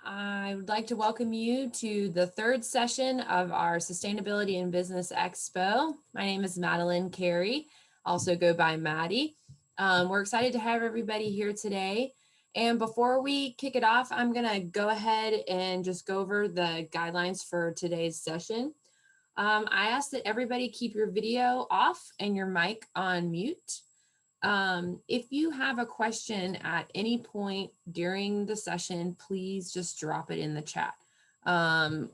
I would like to welcome you to the third session of our Sustainability in Business Expo. My name is Madeline Carey, also go by Maddie. We're excited to have everybody here today. And before we kick it off, I'm going to go ahead and just go over the guidelines for today's session. I ask that everybody keep your video off and your mic on mute. If you have a question at any point during the session, please just drop it in the chat.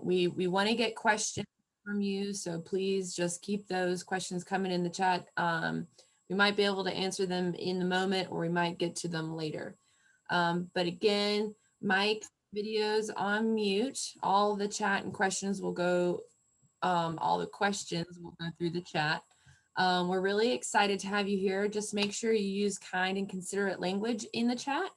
We want to get questions from you, so please just keep those questions coming in the chat. We might be able to answer them in the moment, or we might get to them later. But again, mic, videos on mute. All the chat and questions will go, all the questions will go through the chat. We're really excited to have you here. Just make sure you use kind and considerate language in the chat.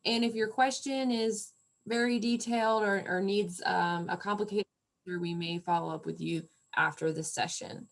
And if your question is very detailed or needs a complicated answer, we may follow up with you after the session.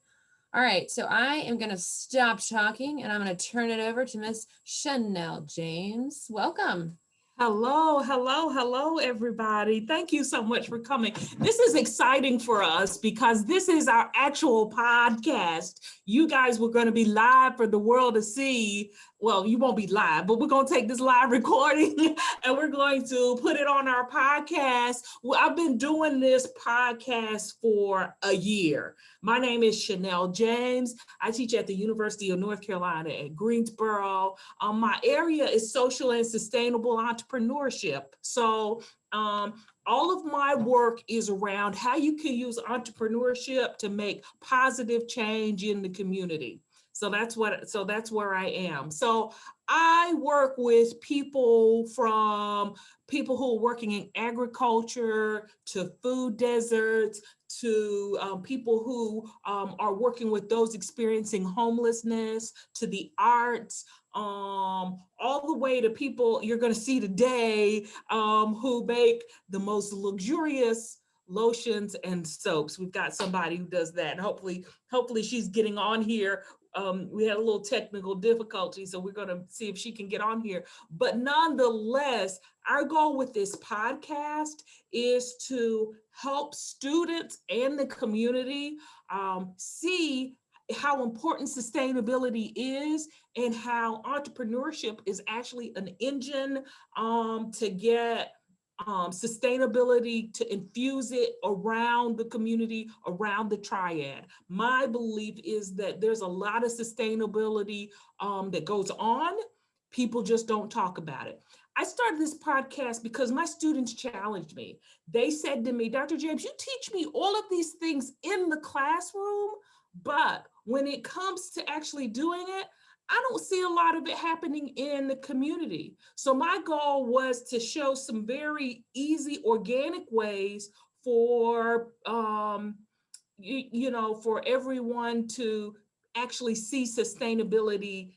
All right, so I am going to stop talking and I'm going to turn it over to Miss Channelle James. Welcome. Hello, everybody. Thank you so much for coming. This is exciting for us because this is our actual podcast. You guys were going to be live for the world to see. Well, you won't be live, but we're going to take this live recording and we're going to put it on our podcast. Well, I've been doing this podcast for a year. My name is Channelle James. I teach at the University of North Carolina at Greensboro. My area is social and sustainable entrepreneurship. So all of my work is around how you can use entrepreneurship to make positive change in the community. So that's where I am. So I work with people, from people who are working in agriculture to food deserts to people who are working with those experiencing homelessness, to the arts, all the way to people you're going to see today who make the most luxurious lotions and soaps. We've got somebody who does that. And hopefully she's getting on here. We had a little technical difficulty, so we're going to see if she can get on here. But nonetheless, our goal with this podcast is to help students and the community see how important sustainability is and how entrepreneurship is actually an engine to get sustainability, to infuse it around the community, around the triad. My belief is that there's a lot of sustainability that goes on. People just don't talk about it. I started this podcast because my students challenged me. They said to me, Dr. James, you teach me all of these things in the classroom, but when it comes to actually doing it, I don't see a lot of it happening in the community. So my goal was to show some very easy, organic ways for, for everyone to actually see sustainability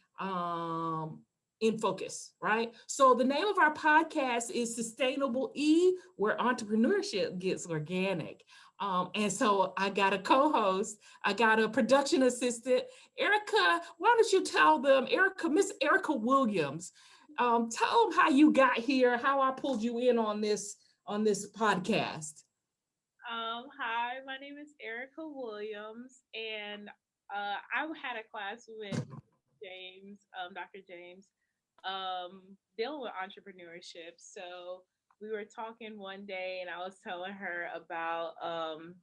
in focus, right? So the name of our podcast is Sustainable E, where entrepreneurship gets organic. And so I got a co-host, I got a production assistant, Ericka. Why don't you tell them, Miss Ericka Williams, tell them how you got here, how I pulled you in on this podcast. Hi, my name is Ericka Williams, and I had a class with James, Dr. James, dealing with entrepreneurship. So we were talking one day and I was telling her about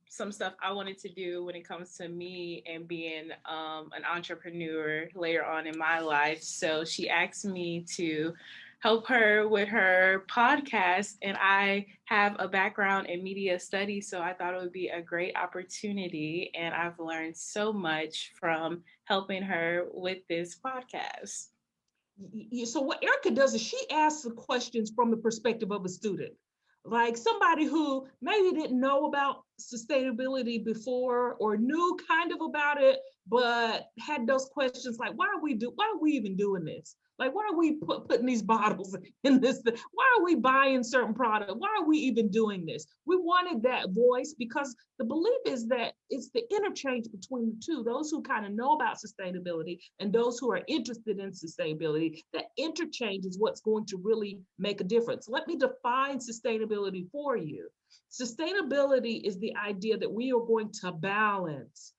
some stuff I wanted to do when it comes to me and being an entrepreneur later on in my life. So she asked me to help her with her podcast, and I have a background in media studies, so I thought it would be a great opportunity, and I've learned so much from helping her with this podcast. So what Ericka does is she asks the questions from the perspective of a student, like somebody who maybe didn't know about sustainability before or knew kind of about it, but had those questions like, why are we even doing this? Like, why are we putting these bottles in this? Why are we buying certain product? Why are we even doing this? We wanted that voice because the belief is that it's the interchange between the two. Those who kind of know about sustainability and those who are interested in sustainability, that interchange is what's going to really make a difference. Let me define sustainability for you. Sustainability is the idea that we are going to balance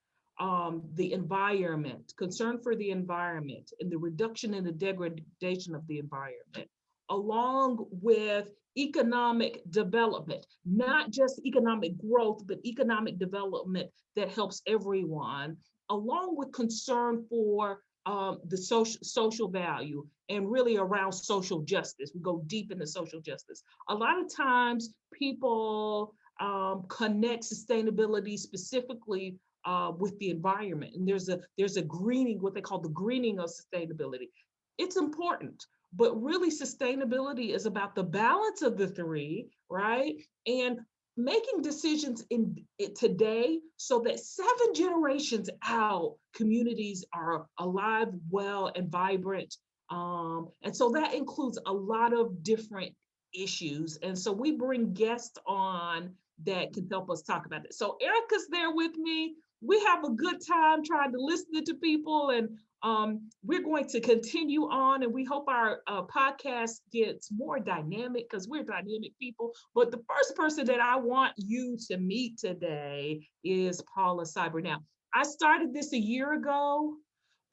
the environment, concern for the environment, and the reduction in the degradation of the environment, along with economic development, not just economic growth, but economic development that helps everyone, along with concern for the social value and really around social justice. We go deep into social justice. A lot of times people connect sustainability specifically with the environment. And there's a greening, what they call the greening of sustainability. It's important, but really sustainability is about the balance of the three, right? And making decisions in it today so that 7 generations out, communities are alive, well, and vibrant. And so that includes a lot of different issues. And so we bring guests on that can help us talk about it. So Ericka's there with me. We have a good time trying to listen to people, and we're going to continue on, and we hope our podcast gets more dynamic because we're dynamic people. But the first person that I want you to meet today is Paula Sieber. Now, I started this a year ago.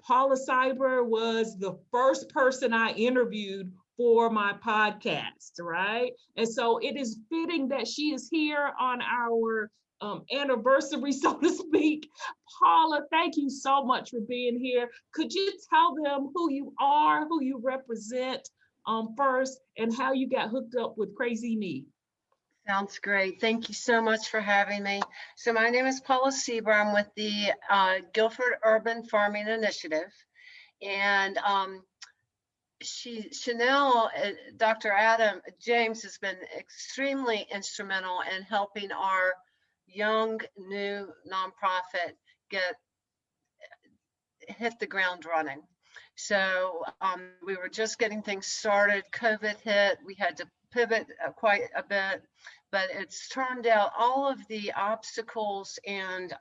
Paula Sieber was the first person I interviewed for my podcast, right? And so it is fitting that she is here on our anniversary, so to speak. Paula, thank you so much for being here. Could you tell them who you are, who you represent first, and how you got hooked up with Crazy Me? Sounds great. Thank you so much for having me. So my name is Paula Sieber. I'm with the Guilford Urban Farming Initiative. And Channelle, Dr. Adam James has been extremely instrumental in helping our young, new nonprofit hit the ground running. So we were just getting things started. COVID hit. We had to pivot quite a bit, but it's turned out all of the obstacles and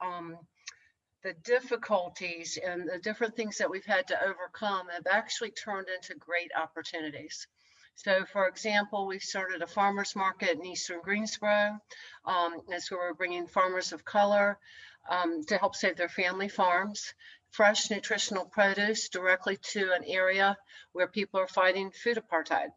the difficulties and the different things that we've had to overcome have actually turned into great opportunities. So for example, we started a farmer's market in Eastern Greensboro. That's where we're bringing farmers of color to help save their family farms, fresh nutritional produce directly to an area where people are fighting food apartheid.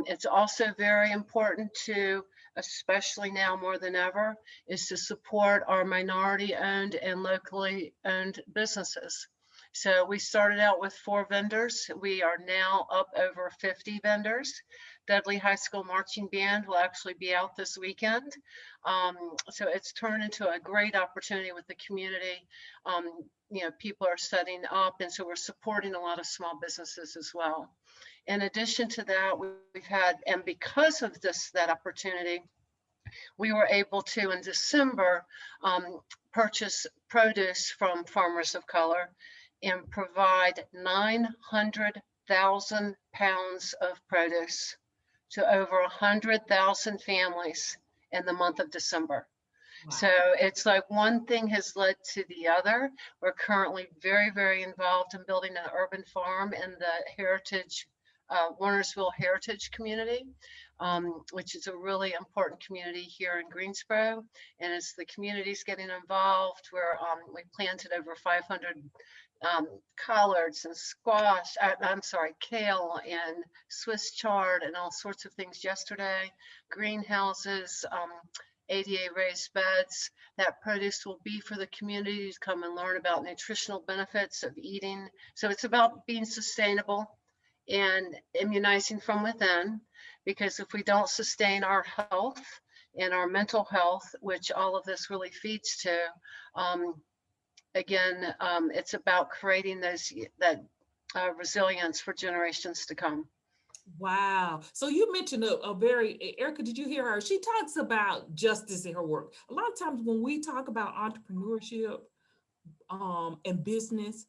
It's also very important to, especially now more than ever, is to support our minority owned and locally owned businesses. So we started out with 4 vendors. We are now up over 50 vendors. Dudley High School Marching Band will actually be out this weekend. So it's turned into a great opportunity with the community. People are setting up, and so we're supporting a lot of small businesses as well. In addition to that, we've had, and because of that opportunity, we were able to, in December, purchase produce from farmers of color and provide 900,000 pounds of produce to over 100,000 families in the month of December. Wow. So it's like one thing has led to the other. We're currently very, very involved in building an urban farm in the heritage Warnersville Heritage Community, which is a really important community here in Greensboro. And as the community's getting involved, we planted over 500 collards and squash, kale and Swiss chard and all sorts of things yesterday, greenhouses, ADA raised beds. That produce will be for the community to come and learn about nutritional benefits of eating. So it's about being sustainable and immunizing from within, because if we don't sustain our health and our mental health, which all of this really feeds to, it's about creating that resilience for generations to come. Wow. So you mentioned a very, Ericka, did you hear her? She talks about justice in her work. A lot of times when we talk about entrepreneurship and business,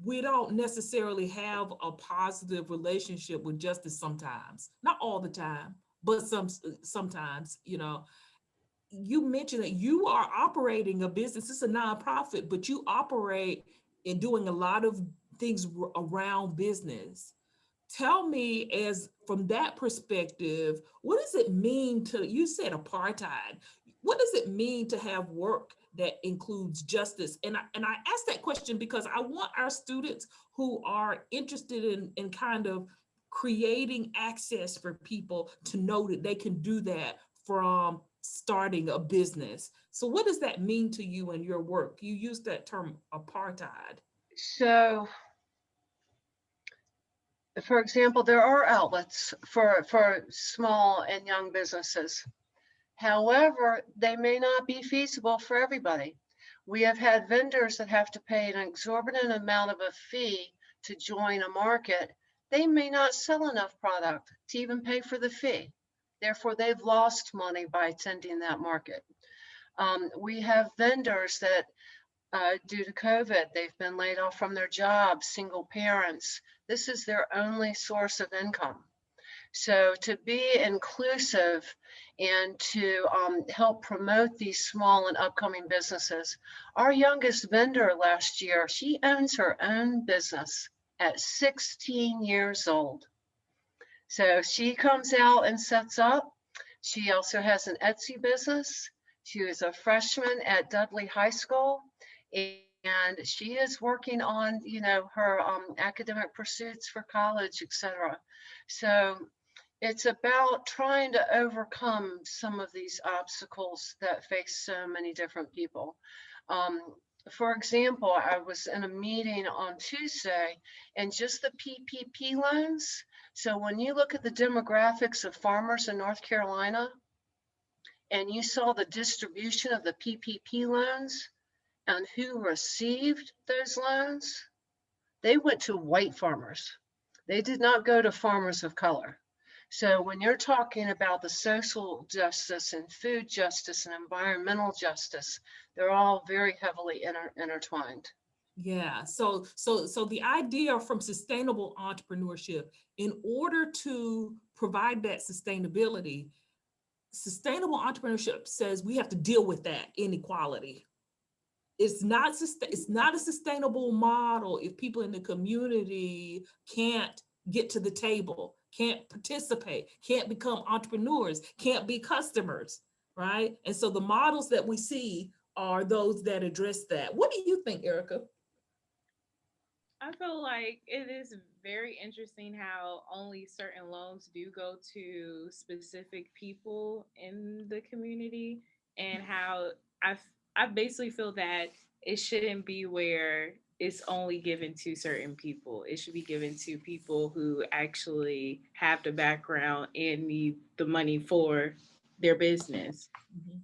we don't necessarily have a positive relationship with justice sometimes. Not all the time, but sometimes, you know. You mentioned that you are operating a business. It's a nonprofit, but you operate in doing a lot of things around business. Tell me, as from that perspective, what does it mean to, you said apartheid, what does it mean to have work that includes justice? And I ask that question because I want our students who are interested in kind of creating access for people to know that they can do that from starting a business. So what does that mean to you and your work? You use that term apartheid. So, for example, there are outlets for small and young businesses. However, they may not be feasible for everybody. We have had vendors that have to pay an exorbitant amount of a fee to join a market. They may not sell enough product to even pay for the fee. Therefore, they've lost money by attending that market. We have vendors that due to COVID, they've been laid off from their jobs, single parents. This is their only source of income. So to be inclusive and to help promote these small and upcoming businesses, our youngest vendor last year, she owns her own business at 16 years old. So she comes out and sets up. She also has an Etsy business. She was a freshman at Dudley High School, and she is working on, you know, her academic pursuits for college, etc. So it's about trying to overcome some of these obstacles that face so many different people. For example, I was in a meeting on Tuesday, and just the PPP loans. So when you look at the demographics of farmers in North Carolina, and you saw the distribution of the PPP loans and who received those loans, they went to white farmers. They did not go to farmers of color. So when you're talking about the social justice and food justice and environmental justice, they're all very heavily intertwined. Yeah, so the idea from sustainable entrepreneurship, in order to provide that sustainability, sustainable entrepreneurship says we have to deal with that inequality. It's not a sustainable model if people in the community can't get to the table, can't participate, can't become entrepreneurs, can't be customers, right? And so the models that we see are those that address that. What do you think, Ericka? I feel like it is very interesting how only certain loans do go to specific people in the community, and how I I basically feel that it shouldn't be where it's only given to certain people. It should be given to people who actually have the background and need the money for their business. Mhm.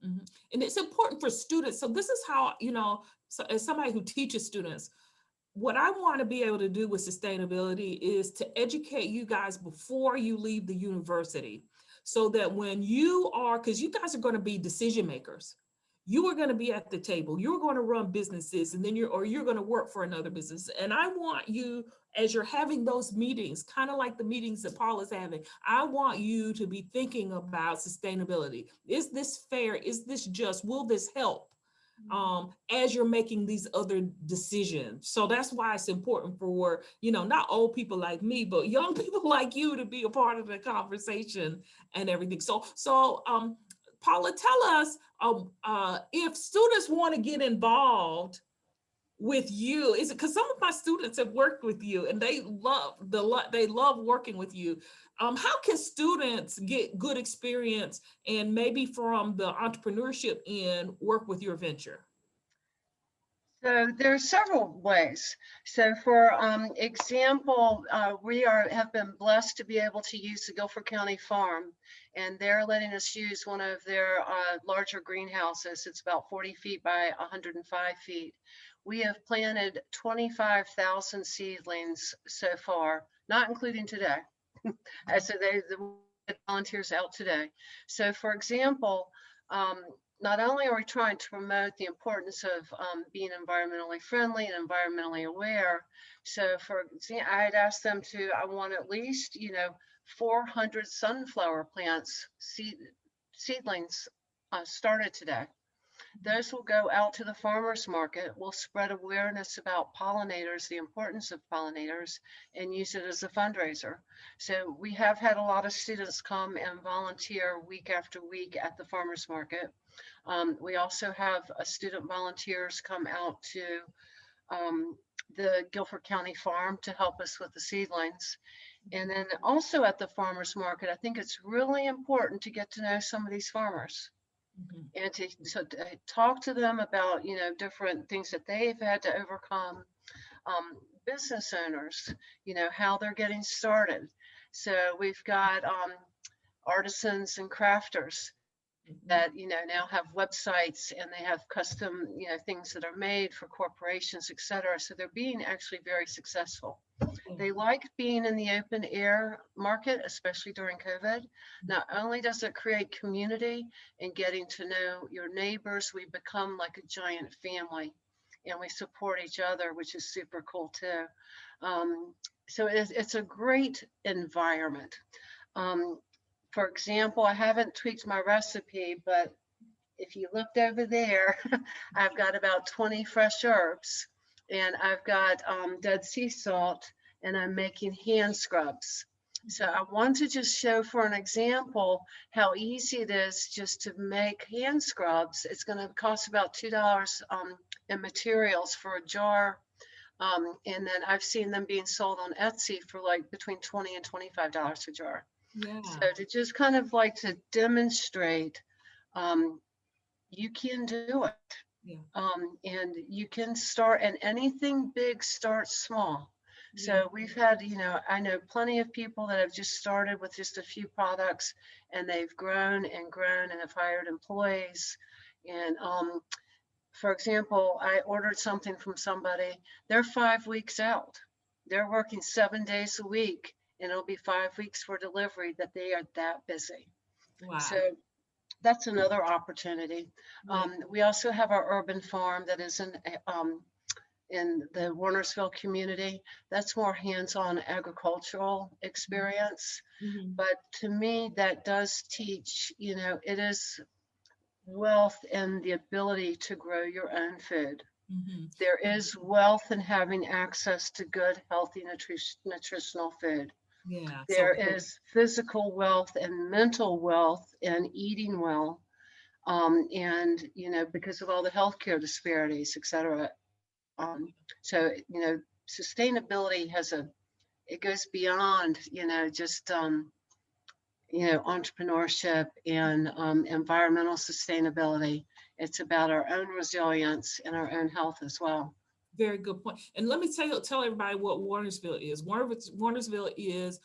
Mhm. And it's important for students. So this is how, you know, so as somebody who teaches students, what I want to be able to do with sustainability is to educate you guys before you leave the university, so that when you are, because you guys are going to be decision makers, you are going to be at the table, you're going to run businesses, and then you're going to work for another business. And I want you, as you're having those meetings, kind of like the meetings that Paula's having, I want you to be thinking about sustainability. Is this fair? Is this just? Will this help? As you're making these other decisions. So that's why it's important for, you know, not old people like me, but young people like you to be a part of the conversation and everything. So Paula, tell us if students want to get involved with you. Is it because some of my students have worked with you and they love working with you? How can students get good experience and maybe from the entrepreneurship end work with your venture? So there are several ways. So for example, we have been blessed to be able to use the Guilford County Farm, and they're letting us use one of their larger greenhouses. It's about 40 feet by 105 feet. We have planted 25,000 seedlings so far, not including today. So the volunteers out today. So for example, not only are we trying to promote the importance of being environmentally friendly and environmentally aware, so for example, I had asked them to, I want at least, 400 sunflower plants, seedlings started today. Those will go out to the farmers market, will spread awareness about pollinators, the importance of pollinators, and use it as a fundraiser. So we have had a lot of students come and volunteer week after week at the farmers market. We also have student volunteers come out to the Guilford County Farm to help us with the seedlings. And then also at the farmers market, I think it's really important to get to know some of these farmers. And to talk to them about, different things that they've had to overcome, business owners, how they're getting started. So we've got artisans and crafters that, now have websites, and they have custom, things that are made for corporations, et cetera. So they're being actually very successful. They like being in the open air market, especially during COVID. Not only does it create community and getting to know your neighbors, we become like a giant family, and we support each other, which is super cool too. So it's a great environment. For example, I haven't tweaked my recipe, but if you looked over there, I've got about 20 fresh herbs, and I've got dead sea salt, and I'm making hand scrubs. So I want to just show for an example how easy it is just to make hand scrubs. It's going to cost about $2 in materials for a jar. And then I've seen them being sold on Etsy for like between $20 and $25 a jar. Yeah. So to just kind of like to demonstrate, you can do it. Yeah. And you can start, and anything big starts small. So we've had, I know plenty of people that have just started with just a few products, and they've grown and grown and have hired employees. And for example, I ordered something from somebody, they're 5 weeks out. They're working 7 days a week, and it'll be 5 weeks for delivery, that they are that busy. Wow. So that's another opportunity. We also have our urban farm that is in the Warnersville community. That's more hands-on agricultural experience. But to me, that does teach, it is wealth in the ability to grow your own food. There is wealth in having access to good, healthy, nutritional food. Yeah. There is physical wealth and mental wealth in eating well. And, because of all the healthcare disparities, et cetera. So, sustainability it goes beyond, just, entrepreneurship and environmental sustainability. It's about our own resilience and our own health as well. Very good point. And let me tell everybody what Warnersville is. Warnersville is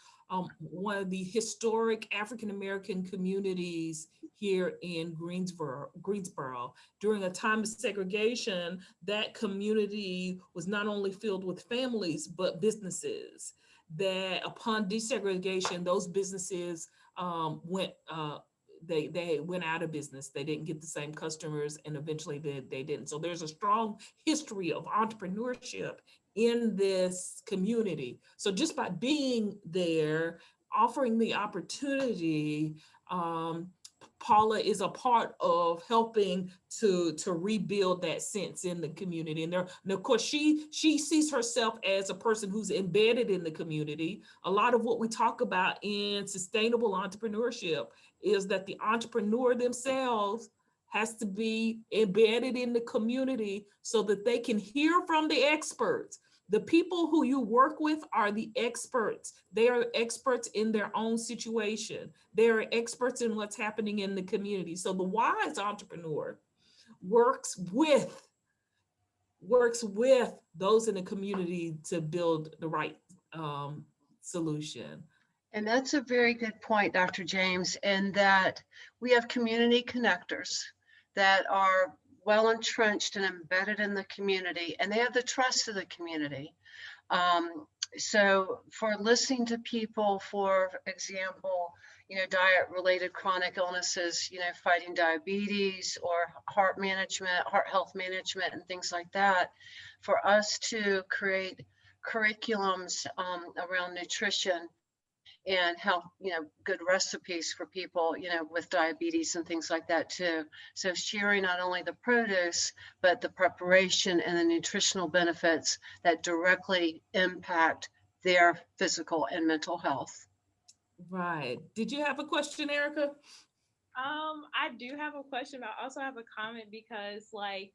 one of the historic African-American communities here in Greensboro. During a time of segregation, that community was not only filled with families, but businesses. That upon desegregation, those businesses they went out of business. They didn't get the same customers, and eventually they didn't. So there's a strong history of entrepreneurship in this community. So just by being there, offering the opportunity, Paula is a part of helping to rebuild that sense in the community. And of course, she sees herself as a person who's embedded in the community. A lot of what we talk about in sustainable entrepreneurship is that the entrepreneur themselves has to be embedded in the community so that they can hear from the experts. The people who you work with are the experts. They are experts in their own situation. They are experts in what's happening in the community. So the wise entrepreneur works with those in the community to build the right solution. And that's a very good point, Dr. James, in that we have community connectors that are well entrenched and embedded in the community, and they have the trust of the community. So for listening to people, for example, diet-related chronic illnesses, fighting diabetes or heart management, heart health management, and things like that, for us to create curriculums around nutrition and how, good recipes for people, with diabetes and things like that too. So sharing not only the produce, but the preparation and the nutritional benefits that directly impact their physical and mental health. Right. Did you have a question, Ericka? I do have a question, but I also have a comment because I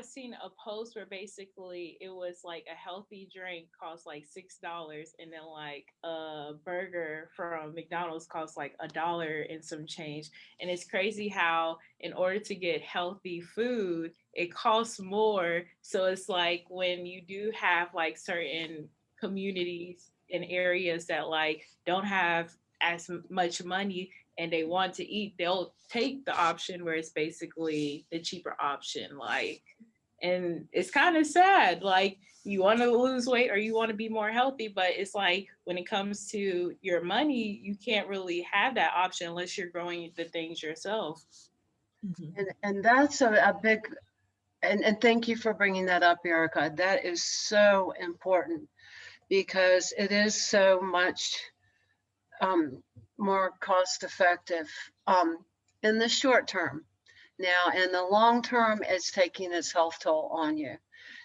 seen a post where basically it was like a healthy drink cost like $6 and then like a burger from McDonald's cost like $1 and some change. And it's crazy how in order to get healthy food, it costs more. So it's like when you do have like certain communities and areas that like don't have as much money and they want to eat, they'll take the option where it's basically the cheaper option. Like, and it's kind of sad. Like, you want to lose weight or you want to be more healthy, but it's like when it comes to your money, you can't really have that option unless you're growing the things yourself. Mm-hmm. And that's a big, and thank you for bringing that up, Ericka. That is so important because it is so much more cost effective in the short term. Now, in the long term, it's taking its health toll on you.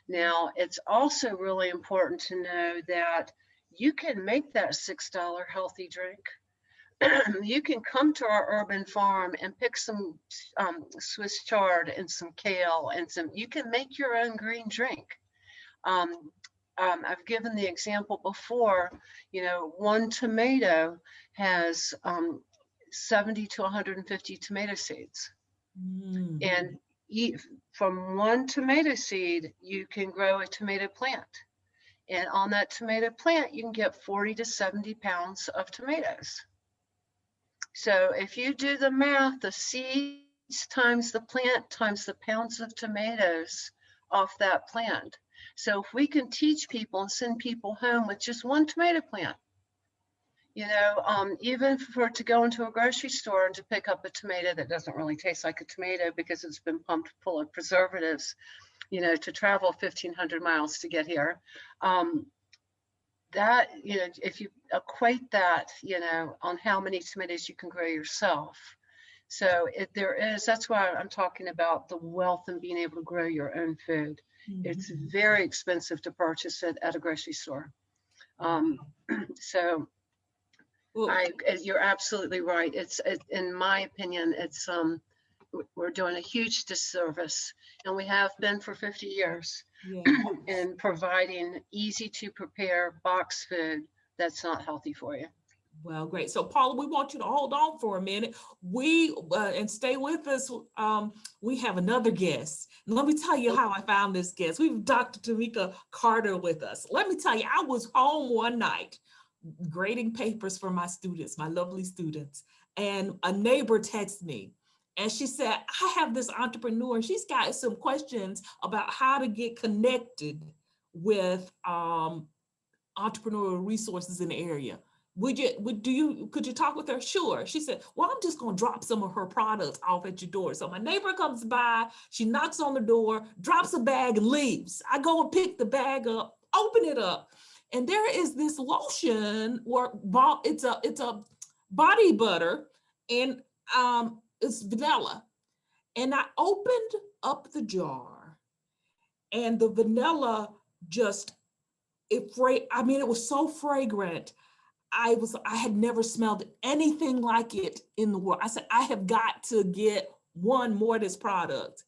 Now, it's also really important to know that you can make that $6 healthy drink. You can come to our urban farm and pick some Swiss chard and some kale and you can make your own green drink. I've given the example before, one tomato has 70 to 150 tomato seeds. And from one tomato seed, you can grow a tomato plant. And on that tomato plant, you can get 40 to 70 pounds of tomatoes. So if you do the math, the seeds times the plant times the pounds of tomatoes off that plant. So if we can teach people and send people home with just one tomato plant, even to go into a grocery store and to pick up a tomato that doesn't really taste like a tomato because it's been pumped full of preservatives, to travel 1,500 miles to get here. That, if you equate that, on how many tomatoes you can grow yourself. So that's why I'm talking about the wealth and being able to grow your own food. Mm-hmm. It's very expensive to purchase it at a grocery store. So you're absolutely right. It's in my opinion, we're doing a huge disservice, and we have been for 50 years in providing easy to prepare box food that's not healthy for you. Well, great. So Paula, we want you to hold on for a minute. And stay with us. We have another guest. And let me tell you how I found this guest. We have Dr. Temeka Carter with us. Let me tell you, I was home one night grading papers for my students, my lovely students. And a neighbor texted me and she said, I have this entrepreneur. She's got some questions about how to get connected with entrepreneurial resources in the area. Could you talk with her? Sure. She said, well, I'm just going to drop some of her products off at your door. So my neighbor comes by, she knocks on the door, drops a bag and leaves. I go and pick the bag up, open it up. And there is this lotion, or it's a body butter, and it's vanilla. And I opened up the jar, and the vanilla it was so fragrant. I had never smelled anything like it in the world. I said, I have got to get one more of this product.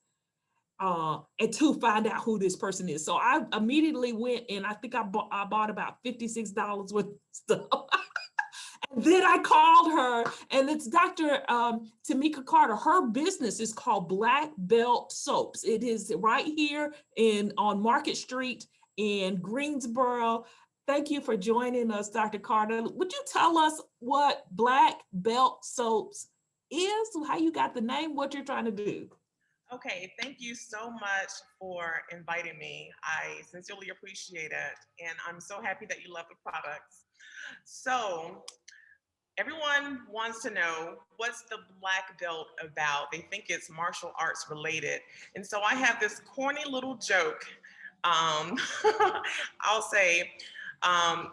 And to find out who this person is. So I immediately went and I think I bought about $56 worth of stuff. And then I called her, and it's Dr. Temeka Carter. Her business is called Black Belt Soaps. It is right here on Market Street in Greensboro. Thank you for joining us, Dr. Carter. Would you tell us what Black Belt Soaps is, how you got the name, what you're trying to do? Okay, thank you so much for inviting me. I sincerely appreciate it, and I'm so happy that you love the products. So, everyone wants to know what's the black belt about. They think it's martial arts related. And so I have this corny little joke. Um, I'll say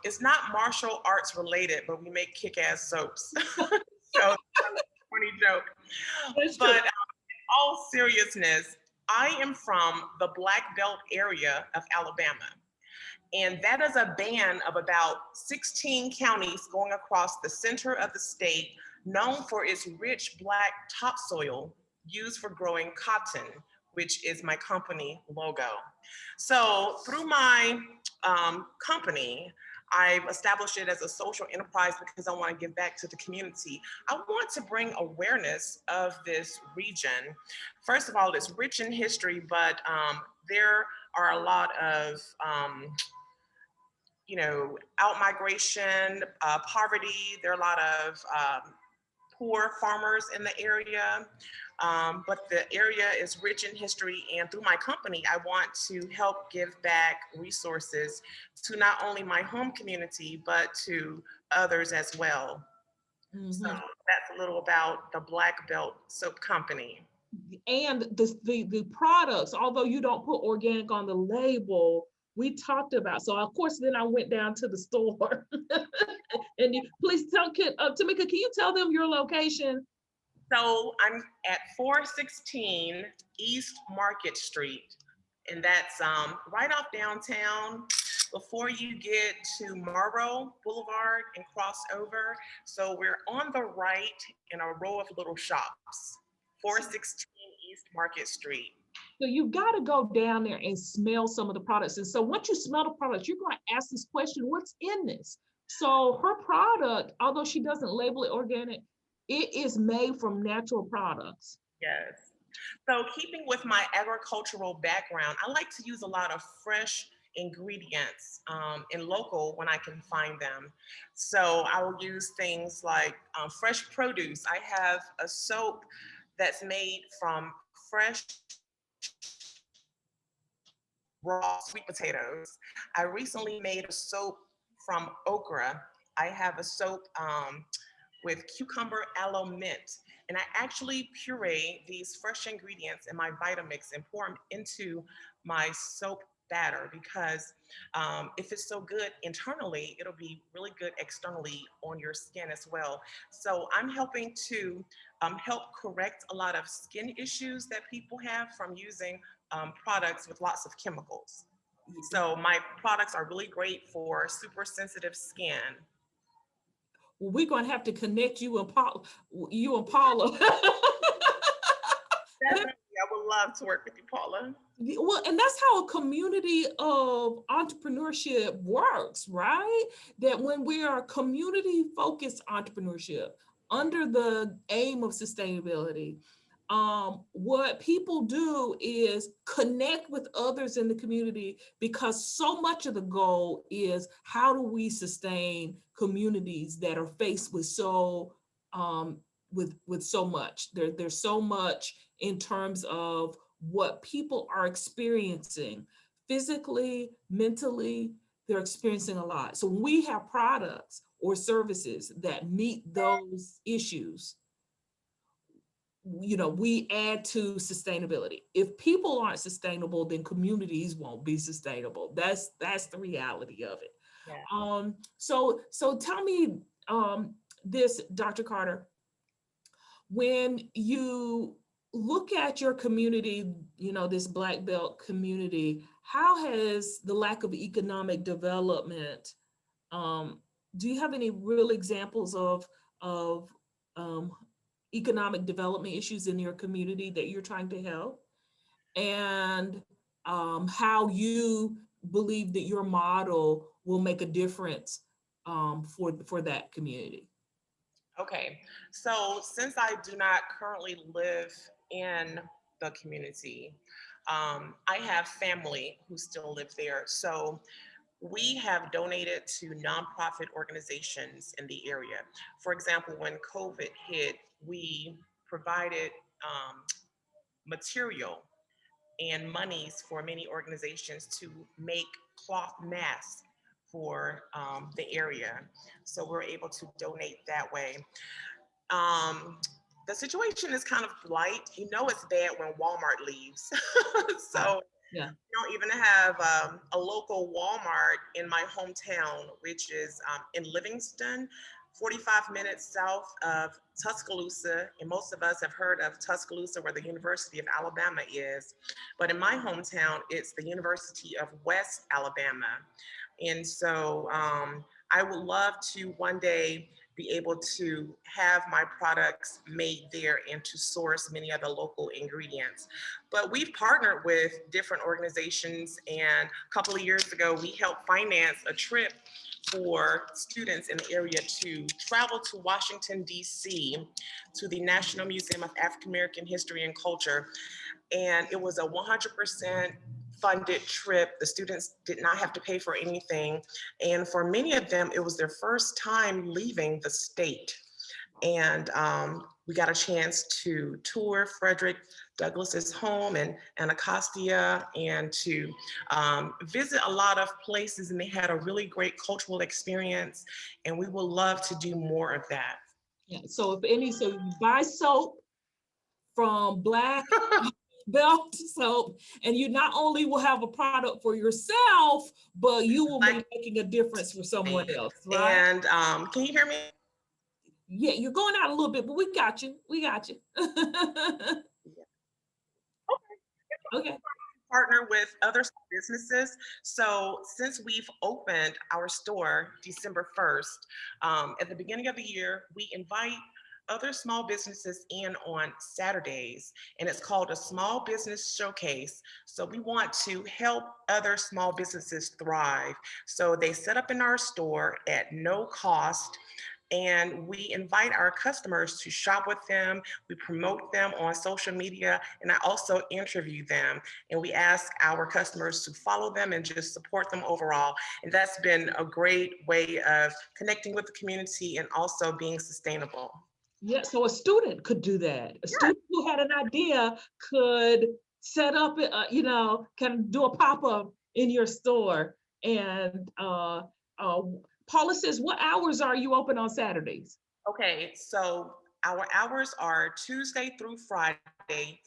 it's not martial arts related, but we make kick ass soaps. So, corny joke. That's true. But all seriousness, I am from the Black Belt area of Alabama. And that is a band of about 16 counties going across the center of the state, known for its rich Black topsoil used for growing cotton, which is my company logo. So through my company, I've established it as a social enterprise because I want to give back to the community. I want to bring awareness of this region. First of all, it's rich in history, but there are a lot of out migration, poverty. There are a lot of poor farmers in the area, but the area is rich in history. And through my company, I want to help give back resources to not only my home community, but to others as well. So that's a little about the Black Belt Soap Company. And the products, although you don't put organic on the label, we talked about. So of course, then I went down to the store. And please tell Temeka, can you tell them your location? So I'm at 416 East Market Street, and that's right off downtown before you get to Morrow Boulevard and cross over. So we're on the right in a row of little shops, 416 East Market Street. So you've got to go down there and smell some of the products. And so once you smell the products, you're going to ask this question, what's in this? So her product, although she doesn't label it organic, it is made from natural products. Yes. So keeping with my agricultural background, I like to use a lot of fresh ingredients and local when I can find them. So I will use things like fresh produce. I have a soap that's made from fresh raw sweet potatoes. I recently made a soap from okra. I have a soap with cucumber aloe mint. And I actually puree these fresh ingredients in my Vitamix and pour them into my soap batter because if it's so good internally, it'll be really good externally on your skin as well. So I'm helping to help correct a lot of skin issues that people have from using products with lots of chemicals. So my products are really great for super sensitive skin. Well, we're going to have to connect you and Paula. Definitely, I would love to work with you, Paula. Well, and that's how a community of entrepreneurship works, right? That when we are community-focused entrepreneurship under the aim of sustainability, what people do is connect with others in the community because so much of the goal is how do we sustain communities that are faced with so much. There's so much in terms of what people are experiencing physically, mentally. They're experiencing a lot. So when we have products or services that meet those issues, we add to sustainability. If people aren't sustainable, then communities won't be sustainable. That's the reality of it. Yeah. So tell me this, Dr. Carter, when you look at your community, this Black Belt community, how has the lack of economic development, do you have any real examples of economic development issues in your community that you're trying to help, and how you believe that your model will make a difference for that community? Okay, so since I do not currently live in the community, I have family who still live there. So we have donated to nonprofit organizations in the area. For example, when COVID hit, we provided material and monies for many organizations to make cloth masks for the area. So we're able to donate that way. Um, the situation is kind of light. You know it's bad when Walmart leaves. So Yeah. we don't even have a local Walmart in my hometown, which is in Livingston, 45 minutes south of Tuscaloosa. And most of us have heard of Tuscaloosa, where the University of Alabama is. But in my hometown, it's the University of West Alabama. And so I would love to one day be able to have my products made there and to source many of the local ingredients. But we've partnered with different organizations, and a couple of years ago, we helped finance a trip for students in the area to travel to Washington, D.C., to the National Museum of African American History and Culture. And it was a 100% funded trip. The students did not have to pay for anything. And for many of them, it was their first time leaving the state. And we got a chance to tour Frederick Douglass's home and Anacostia, and to visit a lot of places, and they had a really great cultural experience, and we would love to do more of that. Yeah. So so you buy soap from Black Belt Soap, and you not only will have a product for yourself, but you will be making a difference for someone else, right? And can you hear me? Yeah, you're going out a little bit, but we got you. We got you. Okay. Partner with other businesses. So since we've opened our store December 1st, at the beginning of the year, we invite other small businesses in on Saturdays, and it's called a Small Business Showcase. So we want to help other small businesses thrive. So they set up in our store at no cost, and we invite our customers to shop with them. We promote them on social media, and I also interview them. And we ask our customers to follow them and just support them overall. And that's been a great way of connecting with the community and also being sustainable. Yeah, so a student could do that. A student who had an idea could set up, can do a pop-up in your store. And Paula says, what hours are you open on Saturdays? Okay, so our hours are Tuesday through Friday,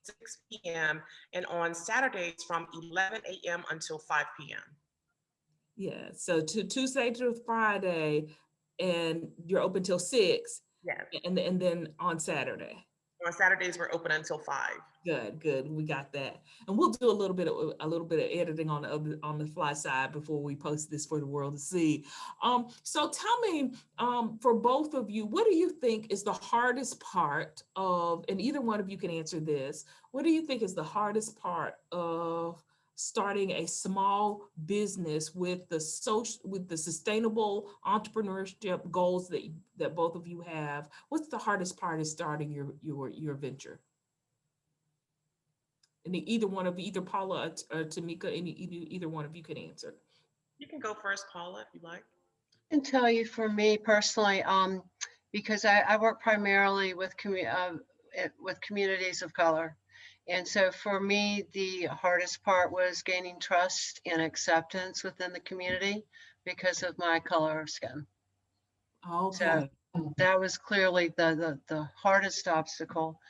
6 p.m., and on Saturdays from 11 a.m. until 5 p.m. Yeah, so Tuesday through Friday, and you're open till 6. Yeah. And then on Saturday. On Saturdays, we're open until 5. Good. We got that, and we'll do a little bit of editing on the fly side before we post this for the world to see. So tell me, for both of you, what do you think is the hardest part of? And either one of you can answer this. What do you think is the hardest part of starting a small business with the sustainable entrepreneurship goals that both of you have? What's the hardest part of starting your venture? And either one of either Paula or Temeka, either one of you can answer. You can go first, Paula, if you like. I can tell you for me personally, because I work primarily with communities of color. And so for me, the hardest part was gaining trust and acceptance within the community because of my color of skin. Okay. So that was clearly the hardest obstacle.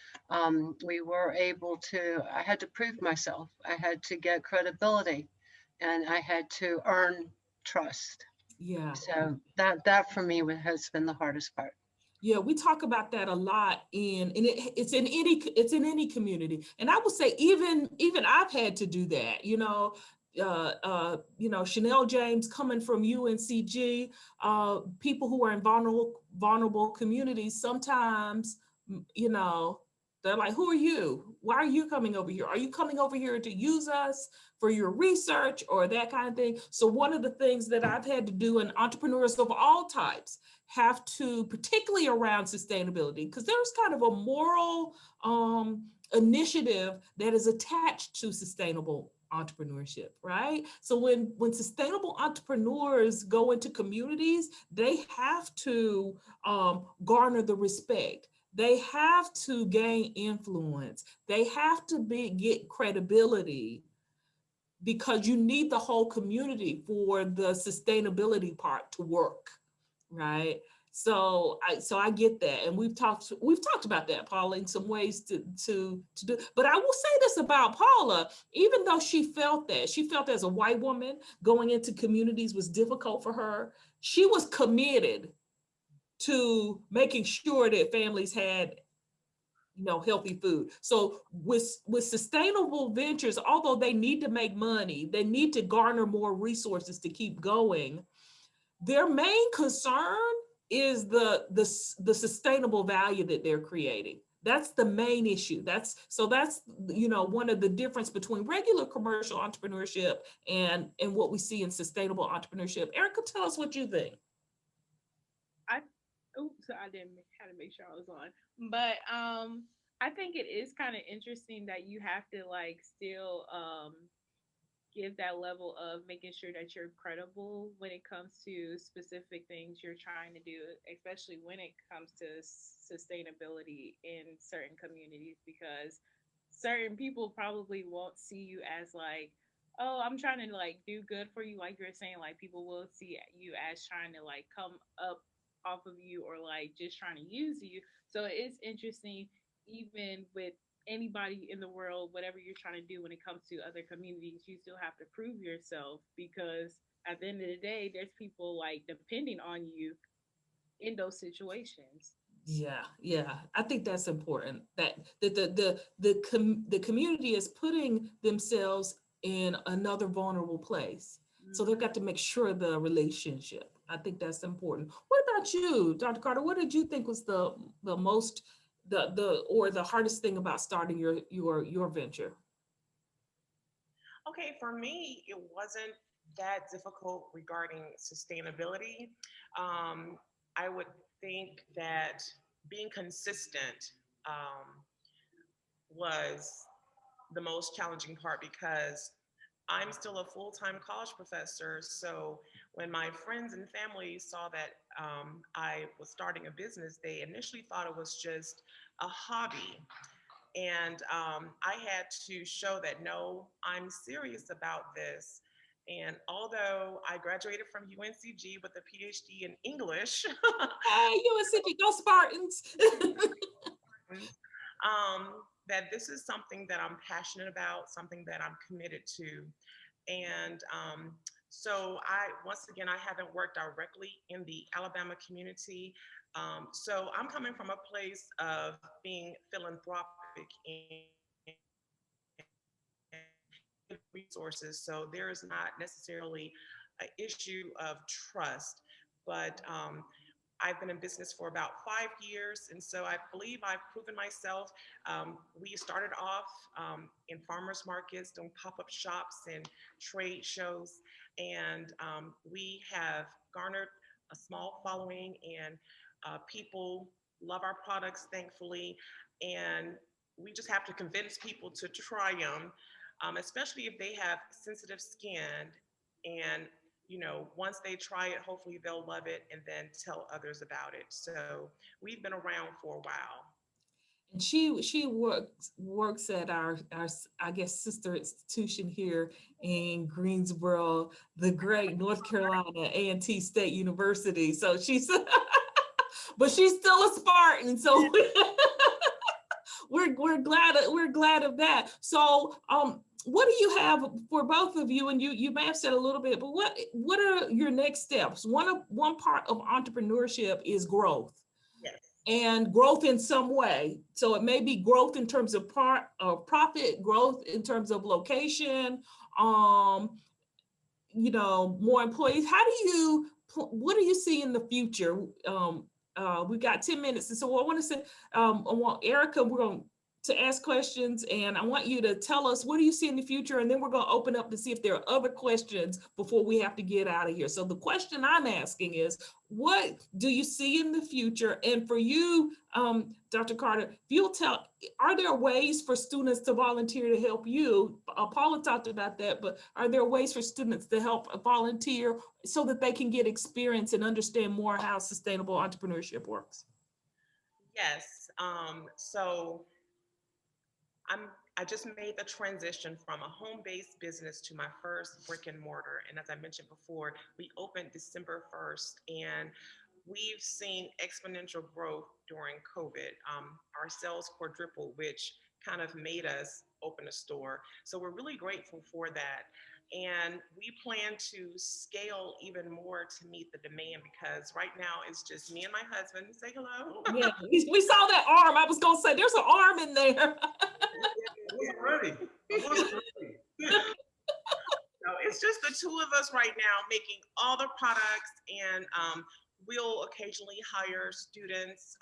We were able to, I had to prove myself. I had to get credibility, and I had to earn trust. Yeah. So that for me has been the hardest part. Yeah, we talk about that a lot it's in any community. And I would say even I've had to do that, Channelle James coming from UNCG, people who are in vulnerable communities, sometimes, they're like, who are you? Why are you coming over here? Are you coming over here to use us for your research or that kind of thing? So one of the things that I've had to do, and entrepreneurs of all types have to, particularly around sustainability, because there's kind of a moral initiative that is attached to sustainable entrepreneurship, right? So when sustainable entrepreneurs go into communities, they have to garner the respect. they have to gain influence. They have to get credibility, because you need the whole community for the sustainability part to work, right? So I get that, and we've talked about that, Paula, in some ways to do. But I will say this about Paula: even though she felt as a white woman going into communities was difficult for her, she was committed to making sure that families had healthy food. So with sustainable ventures, although they need to make money, they need to garner more resources to keep going. Their main concern is the sustainable value that they're creating. That's the main issue. That's one of the difference between regular commercial entrepreneurship and what we see in sustainable entrepreneurship. Ericka, tell us what you think. I didn't have to make sure I was on, but I think it is kind of interesting that you have to like still give that level of making sure that you're credible when it comes to specific things you're trying to do, especially when it comes to sustainability in certain communities, because certain people probably won't see you as like, oh, I'm trying to like do good for you, like you're saying, like people will see you as trying to like come up off of you or like just trying to use you. So it's interesting, even with anybody in the world, whatever you're trying to do when it comes to other communities, you still have to prove yourself, because at the end of the day, there's people like depending on you in those situations. Yeah, I think that's important, that the community is putting themselves in another vulnerable place. So they've got to make sure the relationship. I think that's important. What about you, Dr. Carter? What did you think was the most the hardest thing about starting your venture? Okay, for me, it wasn't that difficult regarding sustainability. I would think that being consistent was the most challenging part, because I'm still a full-time college professor. So when my friends and family saw that I was starting a business, they initially thought it was just a hobby. And I had to show that, no, I'm serious about this. And although I graduated from UNCG with a PhD in English, Hey, UNCG, go Spartans! that this is something that I'm passionate about, something that I'm committed to. And so once again, I haven't worked directly in the Alabama community. So I'm coming from a place of being philanthropic and resources. So there is not necessarily an issue of trust, but I've been in business for about 5 years, and so I believe I've proven myself. We started off in farmers markets, doing pop-up shops and trade shows, and we have garnered a small following, and people love our products, thankfully, and we just have to convince people to try them, especially if they have sensitive skin. And once they try it, hopefully they'll love it and then tell others about it. So we've been around for a while. And she works at our I guess sister institution here in Greensboro, the great North Carolina A&T State University. So she's but she's still a Spartan. So we're glad of that. So what do you have for both of you? And you may have said a little bit, but what are your next steps? One part of entrepreneurship is growth. Yes. And growth in some way. So it may be growth in terms of profit, growth in terms of location, more employees. What do you see in the future? We've got 10 minutes. And so I want to say, I want Ericka, we're going to ask questions, and I want you to tell us, what do you see in the future? And then we're going to open up to see if there are other questions before we have to get out of here. So the question I'm asking is, what do you see in the future? And for you, Dr. Carter, if you'll tell, are there ways for students to volunteer to help you? Paula talked about that, but are there ways for students to help volunteer so that they can get experience and understand more how sustainable entrepreneurship works? Yes, So I just made the transition from a home-based business to my first brick and mortar. And as I mentioned before, we opened December 1st, and we've seen exponential growth during COVID. Our sales quadrupled, which kind of made us open a store. So we're really grateful for that. And we plan to scale even more to meet the demand, because right now it's just me and my husband. Say hello. Yeah, we saw that arm. I was gonna say there's an arm in there. I wasn't ready. No, it's just the two of us right now making all the products, and we'll occasionally hire students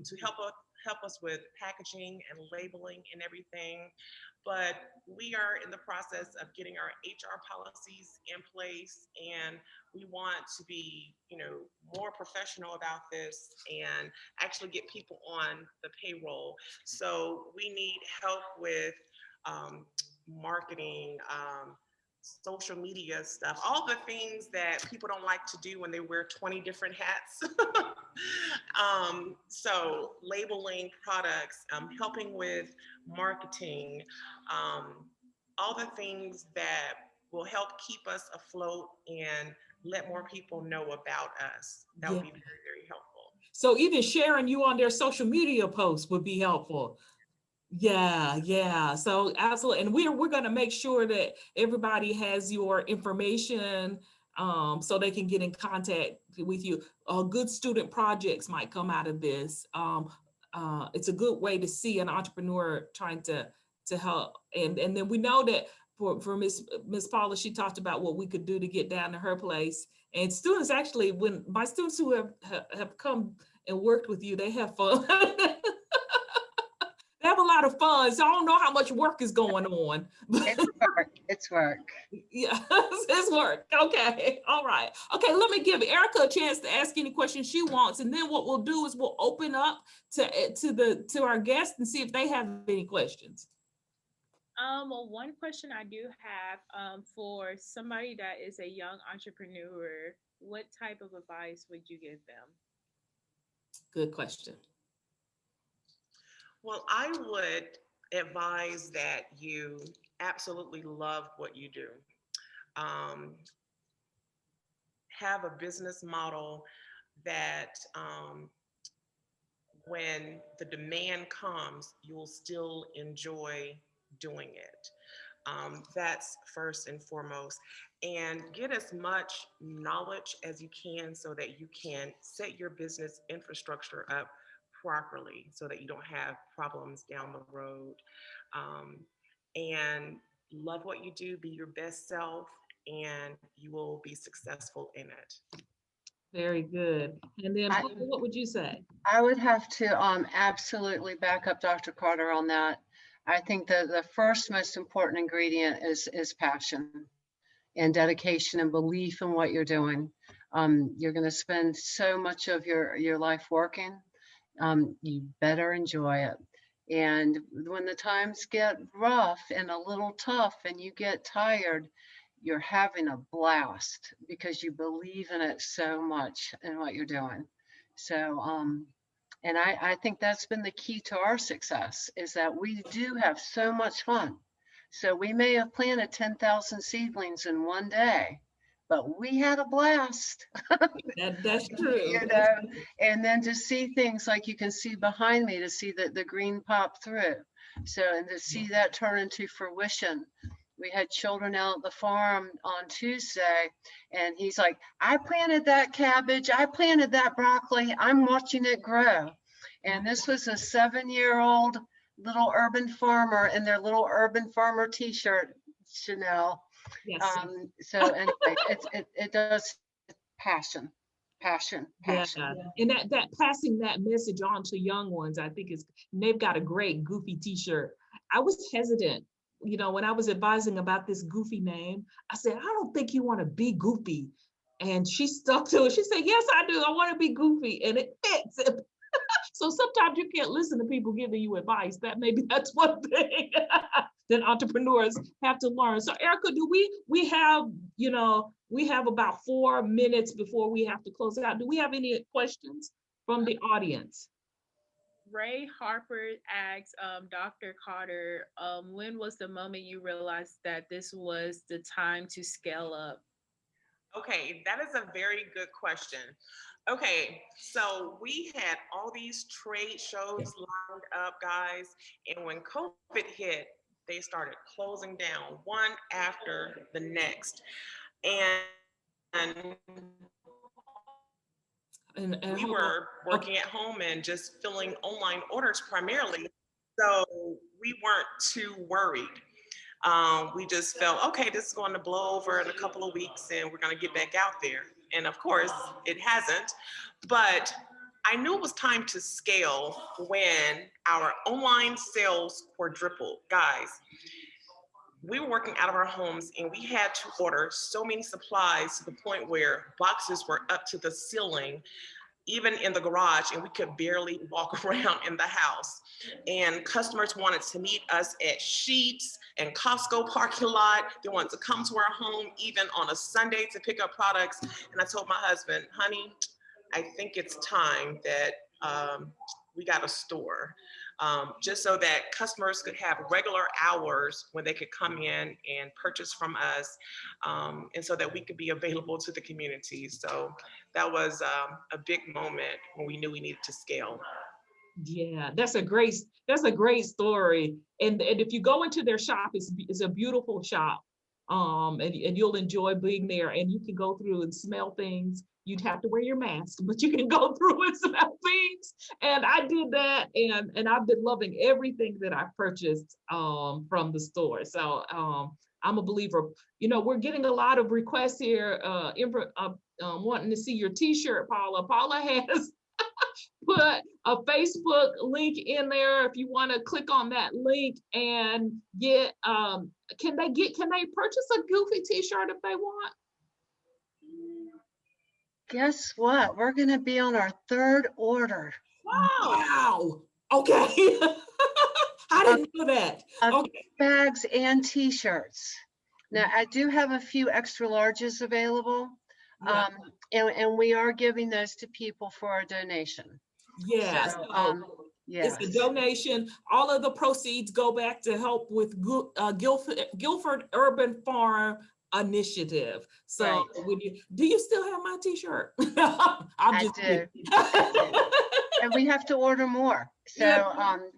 to help us with packaging and labeling and everything. But we are in the process of getting our HR policies in place, and we want to be, more professional about this and actually get people on the payroll. So we need help with marketing, social media stuff, all the things that people don't like to do when they wear 20 different hats. So labeling products, helping with marketing, all the things that will help keep us afloat and let more people know about us. That would be very, very helpful. So even sharing you on their social media posts would be helpful. Yeah. So absolutely. And we're going to make sure that everybody has your information so they can get in contact with you. Good student projects might come out of this. It's a good way to see an entrepreneur trying to help. And then we know that for Miss Paula, she talked about what we could do to get down to her place. And students, actually, when my students who have come and worked with you, they have fun. They have a lot of fun. So I don't know how much work is going on. It's work. Yeah, it's work. Okay. All right. Okay. Let me give Ericka a chance to ask any questions she wants. And then what we'll do is we'll open up to our guests and see if they have any questions. Well, one question I do have for somebody that is a young entrepreneur, what type of advice would you give them? Good question. Well, I would advise that you absolutely love what you do. Have a business model that when the demand comes, you will still enjoy doing it. That's first and foremost. And get as much knowledge as you can so that you can set your business infrastructure up properly so that you don't have problems down the road. And love what you do, be your best self, and you will be successful in it. Very good. And then Paula, what would you say? I would have to absolutely back up Dr. Carter on that. I think the first most important ingredient is passion and dedication and belief in what you're doing. You're going to spend so much of your life working. You better enjoy it. And when the times get rough and a little tough and you get tired, you're having a blast because you believe in it so much in what you're doing. So, and I think that's been the key to our success, is that we do have so much fun. So we may have planted 10,000 seedlings in one day, but we had a blast. That's true. And then to see things like you can see behind me, to see the green pop through. So, and to see that turn into fruition. We had children out at the farm on Tuesday, and he's like, I planted that cabbage, I planted that broccoli, I'm watching it grow. And this was a 7-year-old little urban farmer in their little urban farmer t-shirt, Channelle. Yes. So anyway, it does passion. Yeah. And that passing that message on to young ones, I think they've got a great goofy t-shirt. I was hesitant, when I was advising about this goofy name. I said, I don't think you want to be goofy. And she stuck to it. She said, yes, I do. I want to be goofy. And it fits. So sometimes you can't listen to people giving you advice. That's one thing that entrepreneurs have to learn. So Ericka, do we have about 4 minutes before we have to close out. Do we have any questions from the audience? Ray Harper asks Dr. Carter, when was the moment you realized that this was the time to scale up? Okay, that is a very good question. Okay, so we had all these trade shows lined up, guys, and when COVID hit, they started closing down one after the next. And we were working at home and just filling online orders primarily. So we weren't too worried. We just felt, okay, this is going to blow over in a couple of weeks and we're going to get back out there. And of course, it hasn't. But I knew it was time to scale when our online sales quadrupled. Guys, we were working out of our homes and we had to order so many supplies to the point where boxes were up to the ceiling, even in the garage, and we could barely walk around in the house. And customers wanted to meet us at Sheetz and Costco parking lot. They wanted to come to our home even on a Sunday to pick up products. And I told my husband, honey, I think it's time that we got a store. Just so that customers could have regular hours when they could come in and purchase from us, and so that we could be available to the community. So that was a big moment when we knew we needed to scale. Yeah, that's a great story. And if you go into their shop, it's a beautiful shop. And you'll enjoy being there, and you can go through and smell things. You'd have to wear your mask, but you can go through and smell things. And I did that, and I've been loving everything that I purchased from the store. So I'm a believer. You know, we're getting a lot of requests here, wanting to see your T-shirt, Paula. Paula has put a Facebook link in there if you want to click on that link and get can they purchase a Goofy T-shirt if they want? Guess what? We're going to be on our third order. Wow. Okay. I didn't know that. Okay. Bags and T-shirts. Now, I do have a few extra larges available, and we are giving those to people for a donation. Yes. So, yes. It's a donation. All of the proceeds go back to help with Guilford Urban Farm Initiative. So right. Do you still have my T-shirt? I do. And we have to order more. So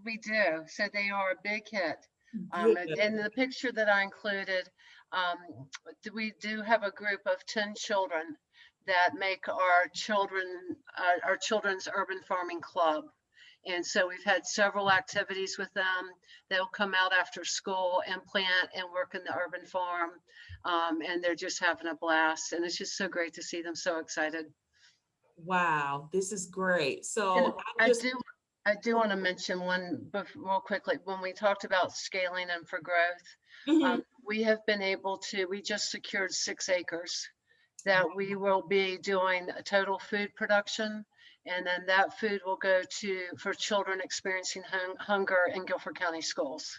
we do. So they are a big hit. And the picture that I included, we do have a group of 10 children that make our children's urban farming club. And so we've had several activities with them. They'll come out after school and plant and work in the urban farm. And they're just having a blast. And it's just so great to see them so excited. Wow, this is great. So I do want to mention one real quickly. When we talked about scaling and for growth, we have been able to, we just secured 6 acres that we will be doing a total food production. And then that food will go for children experiencing hunger in Guilford County schools.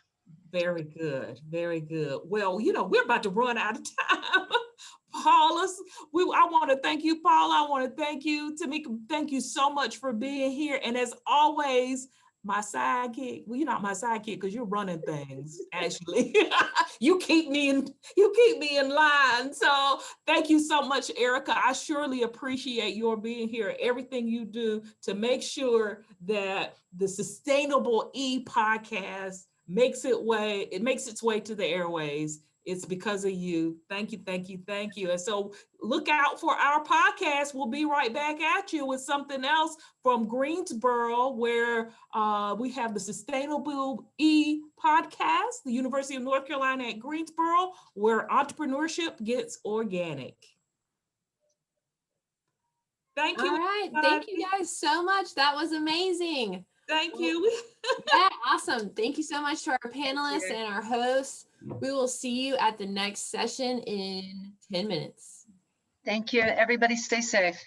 Very good. Very good. Well, you know, we're about to run out of time. Paula, I want to thank you, Paula. I want to thank you, Temeka. Thank you so much for being here. And as always, my sidekick. Well, you're not my sidekick because you're running things. Actually, you keep me in line. So thank you so much, Ericka. I surely appreciate your being here. Everything you do to make sure that the Sustainable E podcast makes its way to the airways. It's because of you. Thank you, thank you, thank you. And so look out for our podcast. We'll be right back at you with something else from Greensboro, where we have the Sustainable E podcast, the University of North Carolina at Greensboro, where entrepreneurship gets organic. Thank you. All right. Thank you guys so much. That was amazing. Thank you. Yeah, awesome. Thank you so much to our panelists and our hosts. We will see you at the next session in 10 minutes. Thank you. Everybody stay safe.